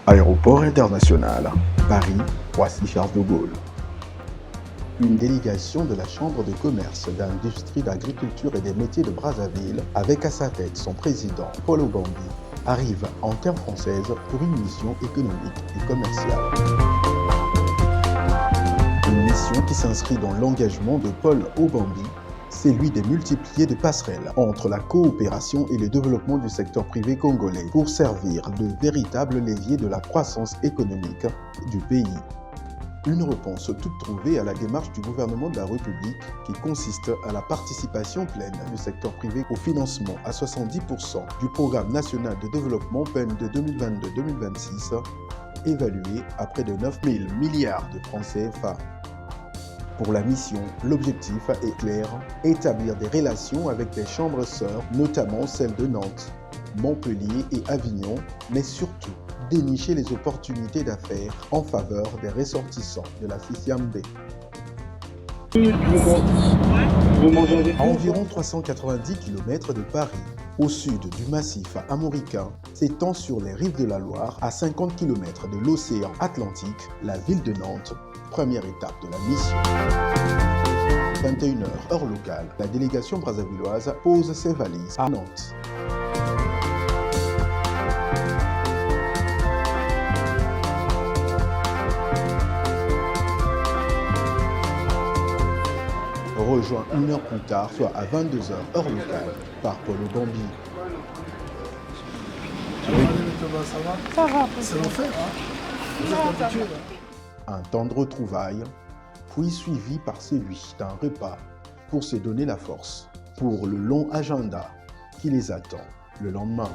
Aéroport international, Paris, Roissy-Charles de Gaulle. Une délégation de la Chambre de commerce, d'industrie, d'agriculture et des métiers de Brazzaville, avec à sa tête son président, Paul Obambi, arrive en terre française pour une mission économique et commerciale. Une mission qui s'inscrit dans l'engagement de Paul Obambi, celui de multiplier des passerelles entre la coopération et le développement du secteur privé congolais pour servir de véritable levier de la croissance économique du pays. Une réponse toute trouvée à la démarche du gouvernement de la République qui consiste à la participation pleine du secteur privé au financement à 70% du Programme national de développement PEN de 2022-2026, évalué à près de 9 000 milliards de francs CFA. Pour la mission, l'objectif est clair, établir des relations avec des chambres sœurs, notamment celles de Nantes, Montpellier et Avignon, mais surtout dénicher les opportunités d'affaires en faveur des ressortissants de la CCMB. À environ 390 km de Paris, au sud du massif armoricain, s'étend sur les rives de la Loire, à 50 km de l'océan Atlantique, la ville de Nantes, première étape de la mission. 21h, heure locale, la délégation brazzavilloise pose ses valises à Nantes. Rejoint une heure plus tard, soit à 22h, heure locale, par Paul Obambi. Ça va. C'est l'enfer, hein? Vous êtes habitués, là. Un temps de retrouvailles, puis suivi par celui d'un repas pour se donner la force pour le long agenda qui les attend le lendemain.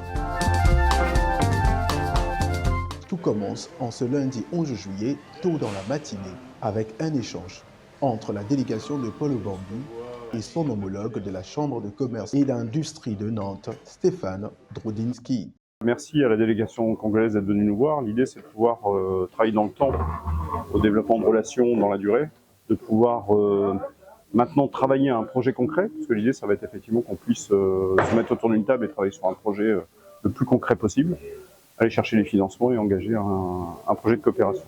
Tout commence en ce lundi 11 juillet, tôt dans la matinée, avec un échange entre la délégation de Paul Obambi et son homologue de la Chambre de commerce et d'industrie de Nantes, Stéphane Drodinski. Merci à la délégation congolaise d'être venue nous voir. L'idée, c'est de pouvoir travailler dans le temps au développement de relations dans la durée, de pouvoir maintenant travailler à un projet concret, parce que l'idée, ça va être effectivement qu'on puisse se mettre autour d'une table et travailler sur un projet le plus concret possible, aller chercher les financements et engager un projet de coopération.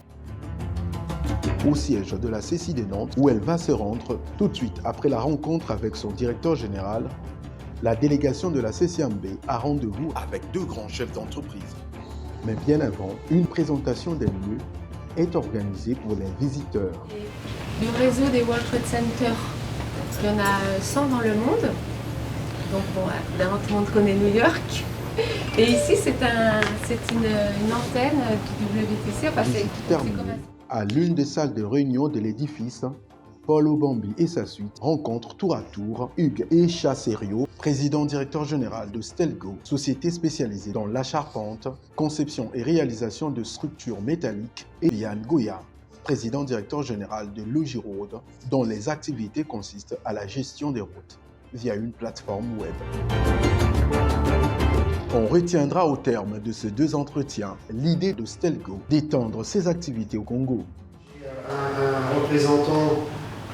Au siège de la CCI de Nantes, où elle va se rendre tout de suite après la rencontre avec son directeur général, la délégation de la CCMB a rendez-vous avec deux grands chefs d'entreprise. Mais bien avant, une présentation des lieux est organisée pour les visiteurs. Du réseau des World Trade Center, il y en a 100 dans le monde. Donc bon, évidemment tout le monde connaît New York. Et ici c'est une antenne du WTC. Enfin, c'est comme ça. À l'une des salles de réunion de l'édifice, Paul Obambi et sa suite rencontrent tour à tour Hugues Echaserio, président-directeur général de Stelgo, société spécialisée dans la charpente, conception et réalisation de structures métalliques, et Yann Goya, président-directeur général de Logiroad, dont les activités consistent à la gestion des routes via une plateforme web. On retiendra au terme de ces deux entretiens l'idée de Stelgo d'étendre ses activités au Congo. Un représentant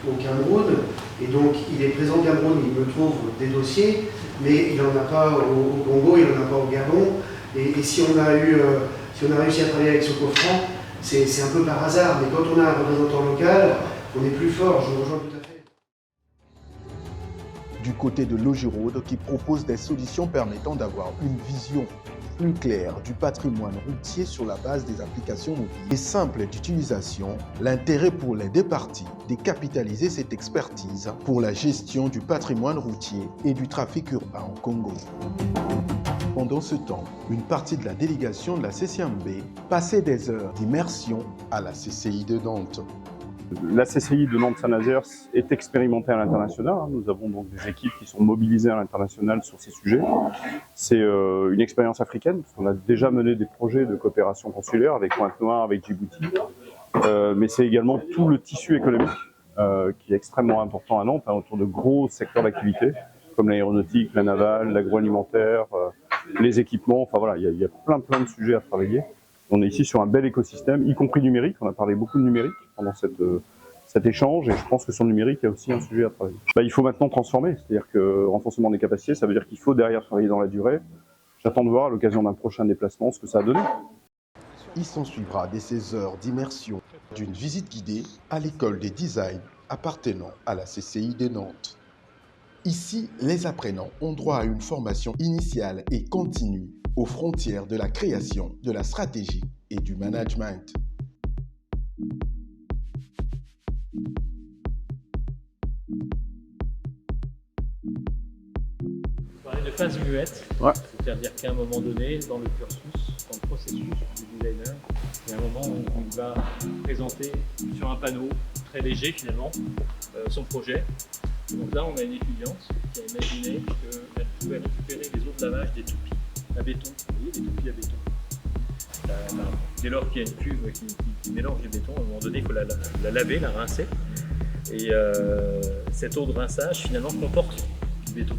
au Cameroun, et donc il est présent au Cameroun, il me trouve des dossiers, mais il n'en a pas au Congo, il n'en a pas au Gabon, et si on a réussi à travailler avec Socofran, c'est un peu par hasard, mais quand on a un représentant local, on est plus fort, je rejoins tout à fait. Du côté de Logiroad, qui propose des solutions permettant d'avoir une vision plus claire du patrimoine routier sur la base des applications mobiles et simples d'utilisation, l'intérêt pour les deux parties de capitaliser cette expertise pour la gestion du patrimoine routier et du trafic urbain au Congo. Pendant ce temps, une partie de la délégation de la CCMB passait des heures d'immersion à la CCI de Nantes. La CCI de Nantes-Saint-Nazaire est expérimentée à l'international. Nous avons donc des équipes qui sont mobilisées à l'international sur ces sujets. C'est une expérience africaine, parce qu'on a déjà mené des projets de coopération consulaire avec Pointe-Noire, avec Djibouti. Mais c'est également tout le tissu économique qui est extrêmement important à Nantes, autour de gros secteurs d'activité, comme l'aéronautique, la navale, l'agroalimentaire, les équipements. Enfin voilà, il y a plein de sujets à travailler. On est ici sur un bel écosystème, y compris numérique. On a parlé beaucoup de numérique pendant cet échange, et je pense que sur le numérique, il y a aussi un sujet à travailler. Il faut maintenant transformer, c'est-à-dire que renforcement des capacités, ça veut dire qu'il faut derrière travailler dans la durée. J'attends de voir à l'occasion d'un prochain déplacement ce que ça a donné. Il s'ensuivra dès 16 heures d'immersion d'une visite guidée à l'école des designs appartenant à la CCI de Nantes. Ici, les apprenants ont droit à une formation initiale et continue aux frontières de la création, de la stratégie et du management. On parlait de phase muette, c'est-à-dire qu'à un moment donné, dans le cursus, dans le processus du designer, il y a un moment où il va présenter sur un panneau très léger finalement son projet. Donc là, on a une étudiante qui a imaginé qu'elle pouvait récupérer les eaux de lavage des toupies à béton. Vous voyez, des toupies à béton. Dès lors qu'il y a une cuve qui mélange du béton, à un moment donné, il faut la laver, la rincer. Et cette eau de rinçage, finalement, comporte du béton.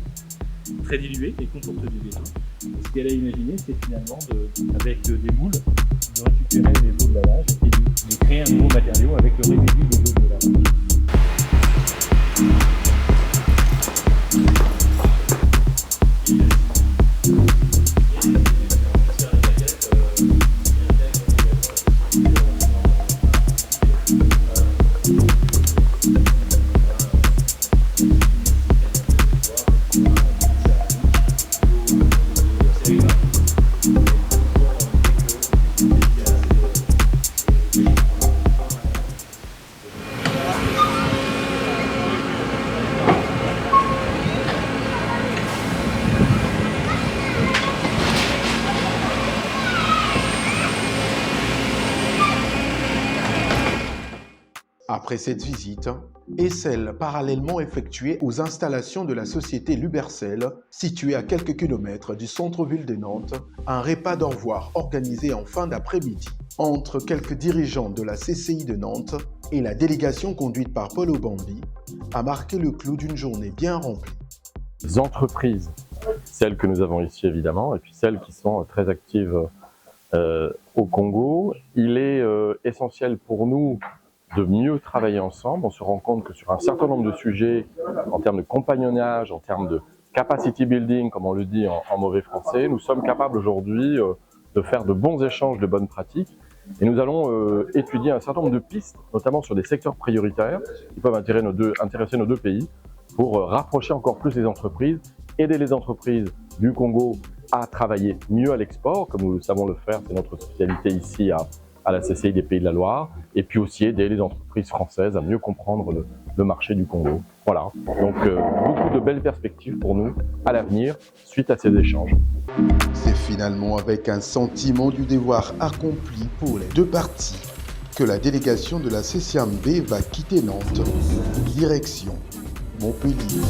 Très dilué et comporte du béton. Et ce qu'elle a imaginé, c'est finalement, avec des moules, de récupérer les eaux de lavage et de créer un nouveau matériau avec le résidu des eaux de lavage. Après cette visite, et celle parallèlement effectuée aux installations de la société Lubercel, située à quelques kilomètres du centre-ville de Nantes, un repas d'au revoir organisé en fin d'après-midi entre quelques dirigeants de la CCI de Nantes et la délégation conduite par Paul Obambi a marqué le clou d'une journée bien remplie. Les entreprises, celles que nous avons ici évidemment, et puis celles qui sont très actives au Congo, il est essentiel pour nous de mieux travailler ensemble. On se rend compte que sur un certain nombre de sujets, en termes de compagnonnage, en termes de capacity building, comme on le dit en mauvais français, nous sommes capables aujourd'hui de faire de bons échanges de bonnes pratiques. Et nous allons étudier un certain nombre de pistes, notamment sur des secteurs prioritaires qui peuvent intéresser nos deux pays, pour rapprocher encore plus les entreprises, aider les entreprises du Congo à travailler mieux à l'export, comme nous le savons le faire, c'est notre spécialité ici à la CCI des Pays de la Loire, et puis aussi aider les entreprises françaises à mieux comprendre le marché du Congo. Voilà, donc beaucoup de belles perspectives pour nous à l'avenir suite à ces échanges. C'est finalement avec un sentiment du devoir accompli pour les deux parties que la délégation de la CCIAMB va quitter Nantes, direction Montpellier.